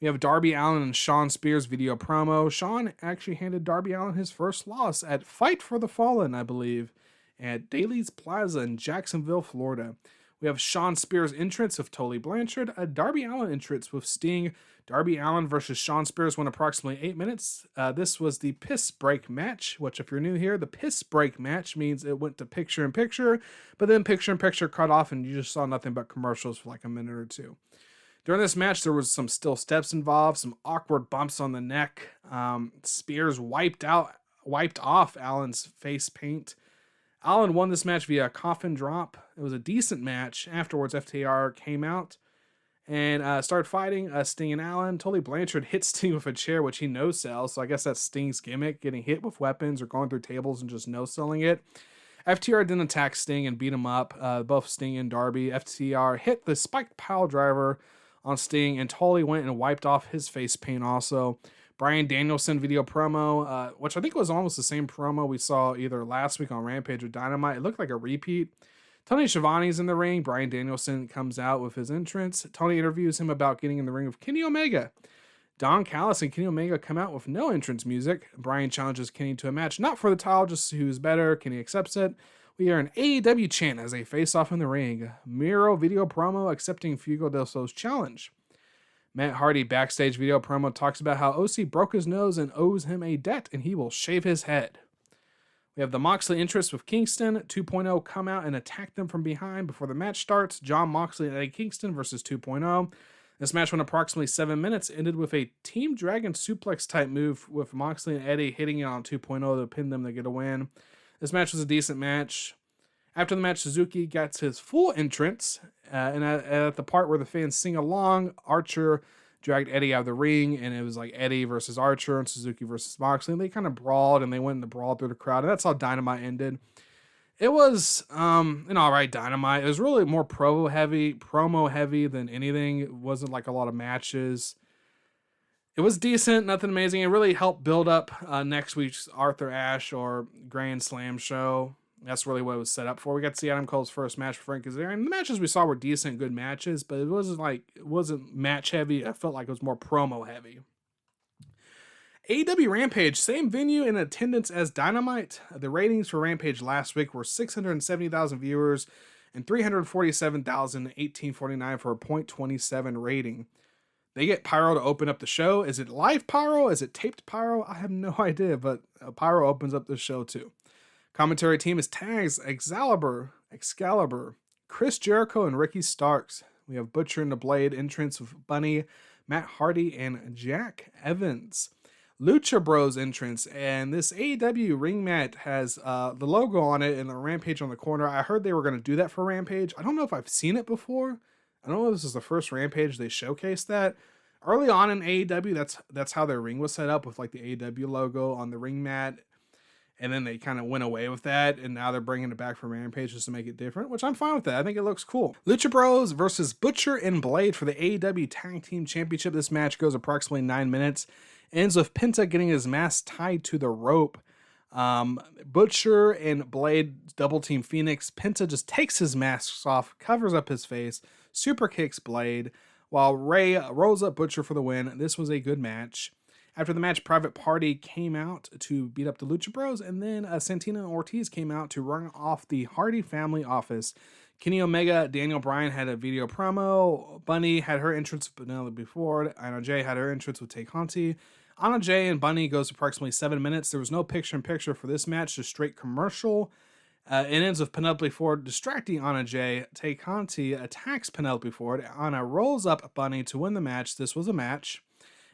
We have Darby Allin and Shawn Spears video promo. Shawn actually handed Darby Allin his first loss at Fight for the Fallen, I believe, at Daly's Plaza in Jacksonville, Florida. We have Shawn Spears' entrance with Tully Blanchard, a Darby Allin entrance with Sting. Darby Allin versus Shawn Spears went approximately 8 minutes. This was the piss break match, which if you're new here, the piss break match means it went to picture-in-picture, but then picture-in-picture cut off and you just saw nothing but commercials for like a minute or two. During this match, there was some still steps involved, some awkward bumps on the neck. Spears wiped off Allen's face paint. Allen won this match via a coffin drop. It was a decent match. Afterwards, FTR came out and started fighting Sting and Allen. Tully Blanchard hit Sting with a chair, which he no-sells, so I guess that's Sting's gimmick, getting hit with weapons or going through tables and just no-selling it. FTR didn't attack Sting and beat him up. Both Sting and Darby. FTR hit the spiked pile driver on Sting, and Tully went and wiped off his face paint also. Bryan Danielson video promo, which I think was almost the same promo we saw either last week on Rampage or Dynamite. It looked like a repeat. Tony Schiavone's in the ring. Bryan Danielson comes out with his entrance. Tony interviews him about getting in the ring with Kenny Omega. Don Callis and Kenny Omega come out with no entrance music. Bryan challenges Kenny to a match, not for the title, just who's better. Kenny accepts it. We hear an AEW chant as they face off in the ring. Miro video promo accepting Fuego del Sol's challenge. Matt Hardy backstage video promo talks about how OC broke his nose and owes him a debt, and he will shave his head. We have the Moxley interest with Kingston. 2.0 come out and attack them from behind before the match starts. John Moxley and Eddie Kingston versus 2.0. This match went approximately 7 minutes, ended with a Team Dragon suplex type move with Moxley and Eddie hitting it on 2.0 to pin them to get a win. This match was a decent match. After the match, Suzuki gets his full entrance, and at the part where the fans sing along, Archer dragged Eddie out of the ring, and it was like Eddie versus Archer and Suzuki versus Moxley. And they kind of brawled, and they went in the brawl through the crowd, and that's how Dynamite ended. It was an all right Dynamite. It was really more promo heavy than anything. It wasn't like a lot of matches. It was decent, nothing amazing. It really helped build up next week's Arthur Ashe or Grand Slam show. That's really what it was set up for. We got to see Adam Cole's first match for Frank Kazarian. The matches we saw were decent, good matches, but it wasn't match heavy. I felt like it was more promo heavy. AEW Rampage, same venue and attendance as Dynamite. The ratings for Rampage last week were 670,000 viewers and 347,1849 for a .27 rating. They get Pyro to open up the show. Is it live Pyro? Is it taped Pyro? I have no idea, but Pyro opens up the show too. Commentary team is Tags, Excalibur, Chris Jericho, and Ricky Starks. We have Butcher and the Blade entrance with Bunny, Matt Hardy, and Jack Evans. Lucha Bros entrance, and this AEW ring mat has the logo on it and the Rampage on the corner. I heard they were going to do that for Rampage. I don't know if I've seen it before. I don't know if this is the first Rampage they showcased that. Early on in AEW, that's how their ring was set up, with like the AEW logo on the ring mat. And then they kind of went away with that, and now they're bringing it back for Rampage just to make it different, which I'm fine with that. I think it looks cool. Lucha Bros versus Butcher and Blade for the AEW Tag Team Championship. This match goes approximately 9 minutes. Ends with Penta getting his mask tied to the rope. Butcher and Blade double team Phoenix. Penta just takes his mask off, covers up his face, super kicks Blade, while Ray rolls up Butcher for the win. This was a good match. After the match, Private Party came out to beat up the Lucha Bros, and then Santana and Ortiz came out to run off the Hardy family office. Kenny Omega, Daniel Bryan had a video promo. Bunny had her entrance with Penelope Ford. Anna Jay had her entrance with Tay Conti. Anna Jay and Bunny goes approximately 7 minutes. There was no picture-in-picture for this match, just straight commercial. It ends with Penelope Ford distracting Anna Jay. Tay Conti attacks Penelope Ford. Anna rolls up Bunny to win the match. This was a match.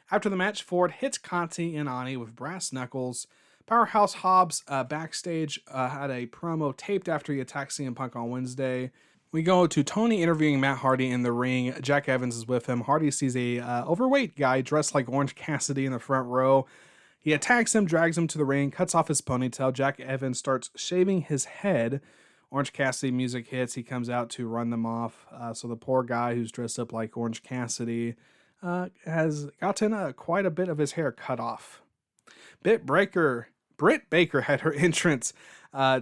After the match, Ford hits Conti and Ani with brass knuckles. Powerhouse Hobbs backstage had a promo taped after he attacked CM Punk on Wednesday. We go to Tony interviewing Matt Hardy in the ring. Jack Evans is with him. Hardy sees a overweight guy dressed like Orange Cassidy in the front row. He attacks him, drags him to the ring, cuts off his ponytail. Jack Evans starts shaving his head. Orange Cassidy music hits. He comes out to run them off. So the poor guy who's dressed up like Orange Cassidy has gotten quite a bit of his hair cut off. Britt Baker had her entrance.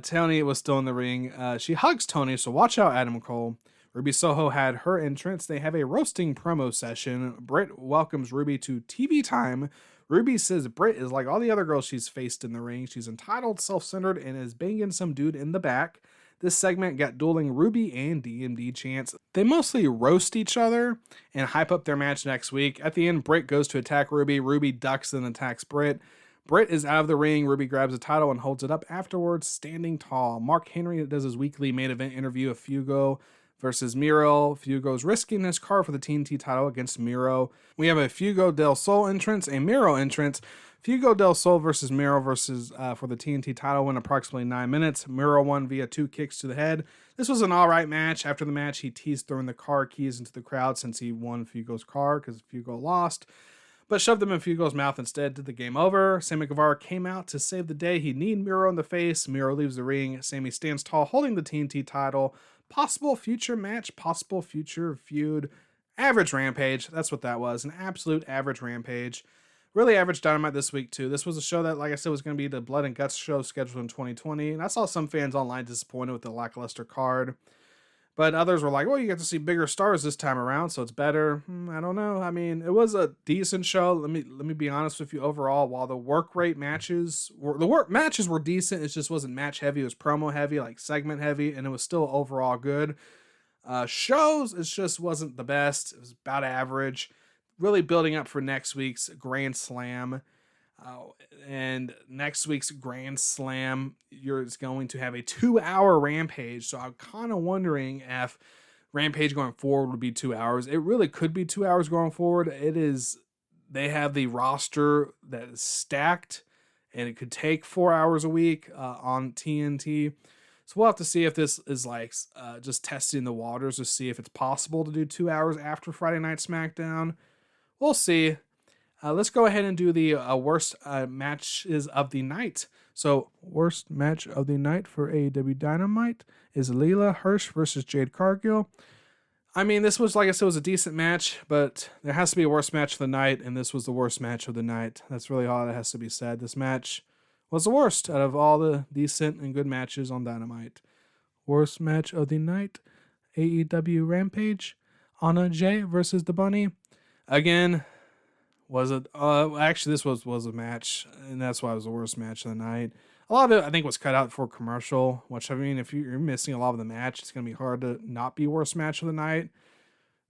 Tony was still in the ring. She hugs Tony, so watch out, Adam Cole. Ruby Soho had her entrance. They have a roasting promo session. Britt welcomes Ruby to TV time. Ruby says Britt is like all the other girls she's faced in the ring. She's entitled, self-centered, and is banging some dude in the back. This segment got dueling Ruby and DMD chants. They mostly roast each other and hype up their match next week. At the end, Britt goes to attack Ruby. Ruby ducks and attacks Britt. Britt is out of the ring. Ruby grabs the title and holds it up afterwards, standing tall. Mark Henry does his weekly main event interview of Fugo versus Miro. Fugo's risking his car for the TNT title against Miro. We have a Fugo del Sol entrance, a Miro entrance. Fugo del Sol versus Miro versus for the TNT title in approximately 9 minutes. Miro won via 2 kicks to the head. This was an alright match. After the match, he teased throwing the car keys into the crowd since he won Fugo's car because Fugo lost, but shoved them in Fugo's mouth instead. Did the game over. Sammy Guevara came out to save the day. He kneed Miro in the face. Miro leaves the ring. Sammy stands tall holding the TNT title. Possible future match, possible future feud. Average Rampage. That's what that was. An absolute average Rampage. Really average Dynamite this week, too. This was a show that, like I said, was going to be the Blood and Guts show scheduled in 2020. And I saw some fans online disappointed with the lackluster card. But others were like, well, you get to see bigger stars this time around, so it's better. I don't know. I mean, it was a decent show. Let me be honest with you. Overall, while the work matches were decent, it just wasn't match heavy. It was promo heavy, like segment heavy, and it was still overall good. Shows, it just wasn't the best. It was about average. Really building up for next week's Grand Slam. And next week's Grand Slam, you're going to have a 2-hour Rampage. So I'm kind of wondering if Rampage going forward would be 2 hours. It really could be 2 hours going forward. They have the roster that is stacked, and it could take 4 hours a week on TNT. So we'll have to see if this is like just testing the waters to see if it's possible to do 2 hours after Friday Night SmackDown. We'll see. Let's go ahead and do the worst matches of the night. So, worst match of the night for AEW Dynamite is Leela Hirsch versus Jade Cargill. I mean, this was, like I said, was a decent match, but there has to be a worst match of the night, and this was the worst match of the night. That's really all that has to be said. This match was the worst out of all the decent and good matches on Dynamite. Worst match of the night, AEW Rampage, Anna Jay versus The Bunny. Again, was it? Actually, this was a match, and that's why it was the worst match of the night. A lot of it, I think, was cut out for commercial, which, I mean, if you're missing a lot of the match, it's going to be hard to not be worst match of the night.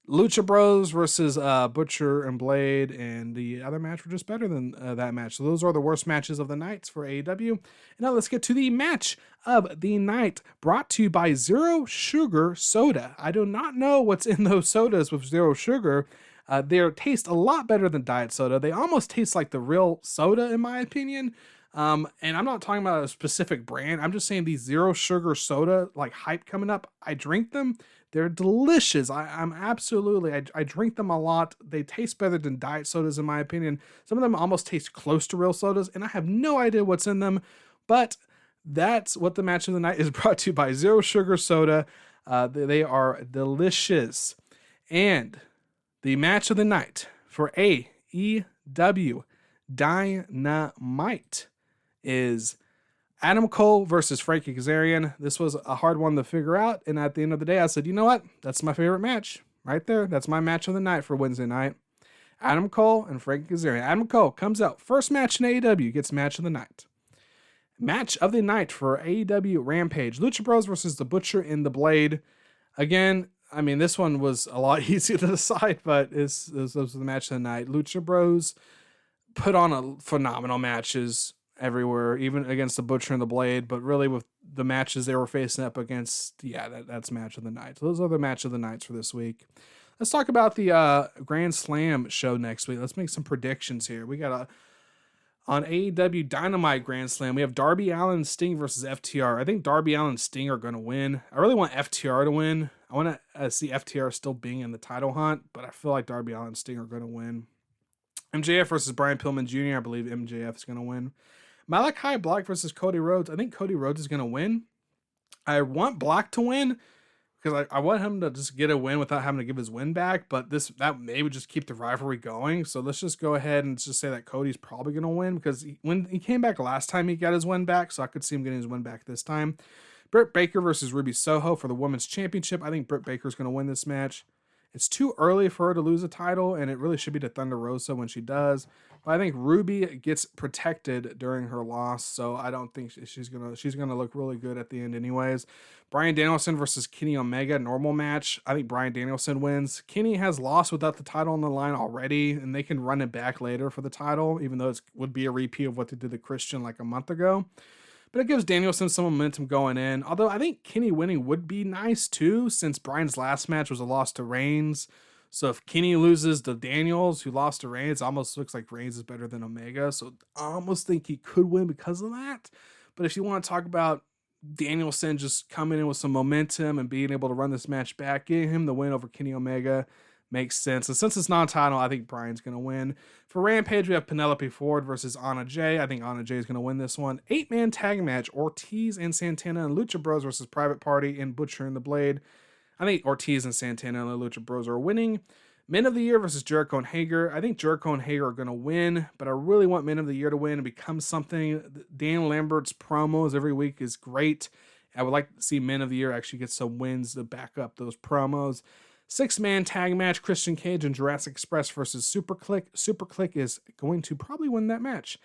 Lucha Bros versus Butcher and Blade, and the other match were just better than that match. So those are the worst matches of the night for AEW. And now let's get to the match of the night, brought to you by Zero Sugar Soda. I do not know what's in those sodas with zero sugar. They taste a lot better than diet soda. They almost taste like the real soda, in my opinion. And I'm not talking about a specific brand. I'm just saying these zero sugar soda, like hype coming up. I drink them. They're delicious. I'm absolutely, I drink them a lot. They taste better than diet sodas, in my opinion. Some of them almost taste close to real sodas, and I have no idea what's in them. But that's what the match of the night is brought to you by Zero Sugar Soda. They are delicious. And the match of the night for AEW Dynamite is Adam Cole versus Frankie Kazarian. This was a hard one to figure out, and at the end of the day, I said, you know what? That's my favorite match right there. That's my match of the night for Wednesday night. Adam Cole and Frankie Kazarian. Adam Cole comes out. First match in AEW gets match of the night. Match of the night for AEW Rampage. Lucha Bros versus The Butcher and The Blade. Again, I mean, this one was a lot easier to decide, but this was the match of the night. Lucha Bros put on a phenomenal matches everywhere, even against The Butcher and The Blade, but really with the matches they were facing up against, that's match of the night. So those are the match of the nights for this week. Let's talk about the Grand Slam show next week. Let's make some predictions here. We got on AEW Dynamite Grand Slam, we have Darby Allin and Sting versus FTR. I think Darby Allin and Sting are going to win. I really want FTR to win. I want to see FTR still being in the title hunt, but I feel like Darby Allin and Sting are going to win. MJF versus Brian Pillman Jr. I believe MJF is going to win. Malachi Black versus Cody Rhodes. I think Cody Rhodes is going to win. I want Black to win because I want him to just get a win without having to give his win back, but that maybe just keep the rivalry going. So let's just go ahead and just say that Cody's probably going to win because when he came back last time, he got his win back, so I could see him getting his win back this time. Britt Baker versus Ruby Soho for the Women's Championship. I think Britt Baker's going to win this match. It's too early for her to lose a title, and it really should be to Thunder Rosa when she does. But I think Ruby gets protected during her loss, so I don't think she's gonna look really good at the end anyways. Bryan Danielson versus Kenny Omega, normal match. I think Bryan Danielson wins. Kenny has lost without the title on the line already, and they can run it back later for the title, even though it would be a repeat of what they did to Christian like a month ago. But it gives Danielson some momentum going in. Although I think Kenny winning would be nice too, since Bryan's last match was a loss to Reigns. So if Kenny loses to Daniels, who lost to Reigns, it almost looks like Reigns is better than Omega. So I almost think he could win because of that. But if you want to talk about Danielson just coming in with some momentum and being able to run this match back, getting him the win over Kenny Omega makes sense. And since it's non-title, I think Bryan's going to win. For Rampage, we have Penelope Ford versus Anna Jay. I think Anna Jay is going to win this one. 8-man tag match, Ortiz and Santana and Lucha Bros versus Private Party and Butcher and the Blade. I think Ortiz and Santana and the Lucha Bros are winning. Men of the Year versus Jericho and Hager. I think Jericho and Hager are going to win, but I really want Men of the Year to win and become something. Dan Lambert's promos every week is great. I would like to see Men of the Year actually get some wins to back up those promos. 6-man tag match, Christian Cage and Jurassic Express versus Super Click. Super Click is going to probably win that match.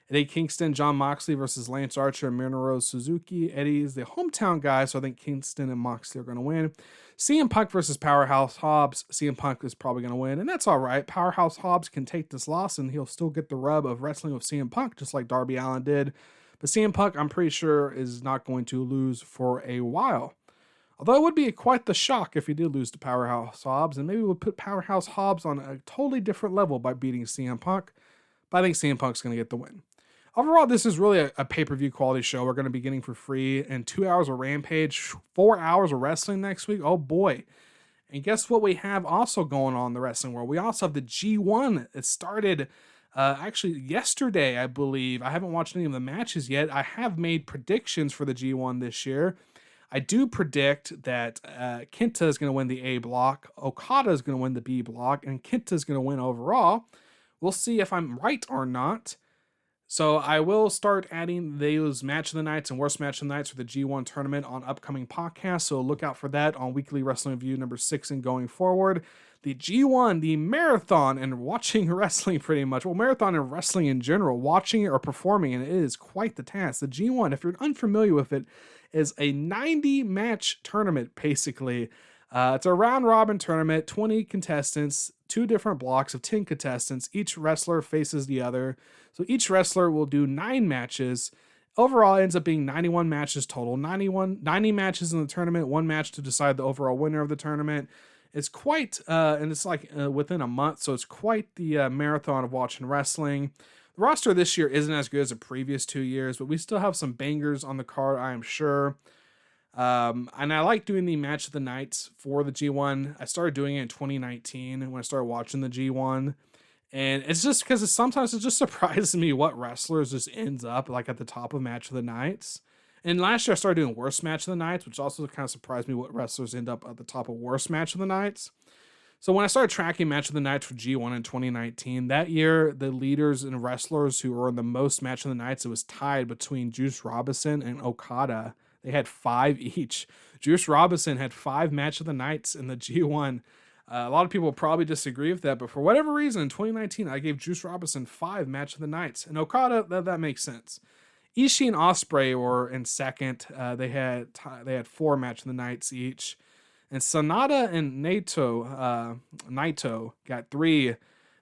Eddie Kingston, John Moxley versus Lance Archer and Minoru Suzuki. Eddie is the hometown guy, so I think Kingston and Moxley are going to win. CM Punk versus Powerhouse Hobbs. CM Punk is probably going to win, and that's all right. Powerhouse Hobbs can take this loss, and he'll still get the rub of wrestling with CM Punk, just like Darby Allin did. But CM Punk, I'm pretty sure, is not going to lose for a while. Although it would be quite the shock if he did lose to Powerhouse Hobbs, and maybe we'll put Powerhouse Hobbs on a totally different level by beating CM Punk. But I think CM Punk's going to get the win. Overall, this is really a pay-per-view quality show we're going to be getting for free, and 2 hours of Rampage, 4 hours of wrestling next week. Oh boy. And guess what we have also going on in the wrestling world? We also have the G1. It started actually yesterday, I believe. I haven't watched any of the matches yet. I have made predictions for the G1 this year. I do predict that Kenta is going to win the A block, Okada is going to win the B block, and Kenta is going to win overall. We'll see if I'm right or not. So I will start adding those match of the nights and worst match of the nights for the G1 tournament on upcoming podcasts. So look out for that on Weekly Wrestling Review number 6 and going forward. The G1, the marathon and watching wrestling pretty much. Well, marathon and wrestling in general, watching it or performing it is quite the task. The G1, if you're unfamiliar with it, is a 90-match tournament, basically. It's a round-robin tournament, 20 contestants, 2 different blocks of 10 contestants. Each wrestler faces the other. So each wrestler will do 9 matches. Overall, it ends up being 91 matches total. 90 matches in the tournament, 1 match to decide the overall winner of the tournament. It's quite, and it's like within a month, so it's quite the marathon of watching wrestling. The roster this year isn't as good as the previous 2 years, but we still have some bangers on the card, I am sure. And I like doing the match of the nights for the G1. I started doing it in 2019 when I started watching the G1. And it's just because sometimes it just surprises me what wrestlers just ends up like at the top of match of the nights. And last year I started doing worst match of the nights, which also kind of surprised me what wrestlers end up at the top of worst match of the nights. So when I started tracking match of the nights for G1 in 2019, that year the leaders and wrestlers who were in the most match of the nights, it was tied between Juice Robinson and Okada. They had 5 each. Juice Robinson had 5 match of the nights in the G1. A lot of people probably disagree with that, but for whatever reason, in 2019, I gave Juice Robinson 5 match of the nights. And Okada, that makes sense. Ishii and Ospreay were in second. They had 4 match of the nights each. And Sanada and Naito got 3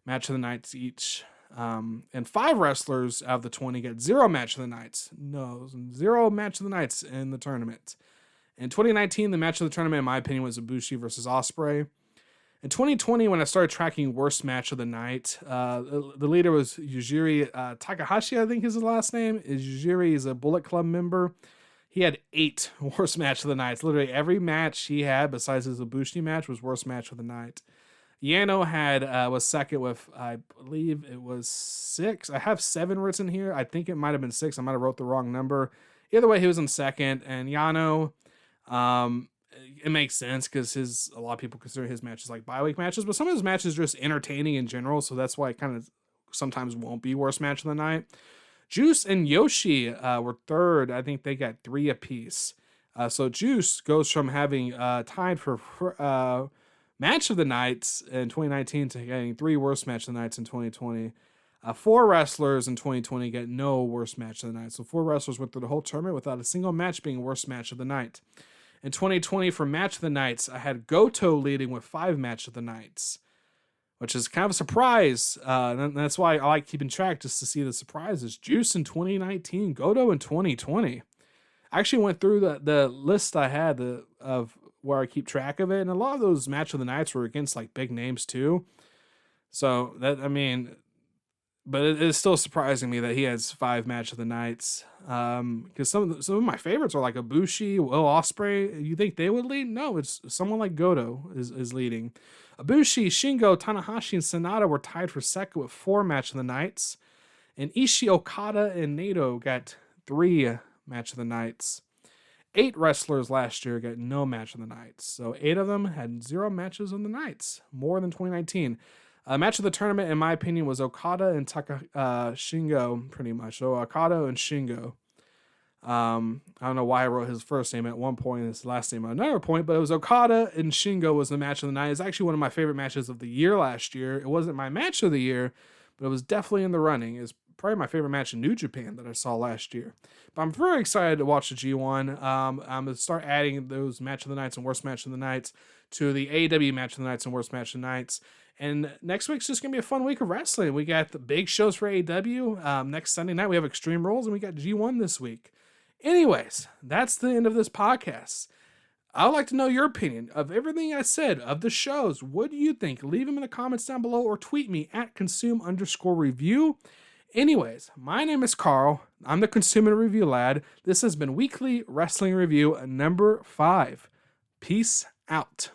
match of the nights each. And 5 wrestlers out of the 20 got 0 match of the nights. No, 0 match of the nights in the tournament. In 2019, the match of the tournament, in my opinion, was Ibushi versus Ospreay. In 2020, when I started tracking worst match of the night, the leader was Yujiri Takahashi, I think is his last name. Yujiri is a Bullet Club member. He had 8 worst match of the night. Literally every match he had, besides his Ibushi match, was worst match of the night. Yano was second with, I believe it was 6. I have 7 written here. I think it might have been 6. I might have wrote the wrong number. Either way, he was in second. And Yano, it makes sense because a lot of people consider his matches like bye-week matches, but some of his matches are just entertaining in general, so that's why it kind of sometimes won't be worst match of the night. Juice and Yoshi were third. I think they got 3 apiece. So Juice goes from having tied for match of the nights in 2019 to getting 3 worst match of the nights in 2020. 4 wrestlers in 2020 get no worst match of the night. So 4 wrestlers went through the whole tournament without a single match being worst match of the night. In 2020, for match of the nights, I had Goto leading with 5 match of the nights, which is kind of a surprise. And that's why I like keeping track, just to see the surprises. Juice in 2019, Goto in 2020. I actually went through the list I had of where I keep track of it, and a lot of those match of the nights were against like big names too. So but it is still surprising me that he has 5 match of the nights. Because some of my favorites are like Ibushi, Will Ospreay. You think they would lead? No, it's someone like Goto is leading. Ibushi, Shingo, Tanahashi, and Sanada were tied for second with 4 match of the nights. And Ishii, Okada, and Naito got 3 match of the nights. 8 wrestlers last year got no match of the nights. So 8 of them had 0 matches on the nights, more than 2019. Match of the tournament, in my opinion, was Okada and Shingo, pretty much. So Okada and Shingo. I don't know why I wrote his first name at one point and his last name at another point, but it was Okada and Shingo was the match of the night. It's actually one of my favorite matches of the year last year. It wasn't my match of the year, but it was definitely in the running. It's probably my favorite match in New Japan that I saw last year. But I'm very excited to watch the G1. I'm going to start adding those match of the nights and worst match of the nights to the AEW match of the nights and worst match of the nights. And next week's just going to be a fun week of wrestling. We got the big shows for AEW. Next Sunday night, we have Extreme Rules, and we got G1 this week. Anyways, that's the end of this podcast. I would like to know your opinion of everything I said, of the shows. What do you think? Leave them in the comments down below or tweet me at consume_review. Anyways, my name is Carl. I'm the Consumer Review Lad. This has been Weekly Wrestling Review number 5. Peace out.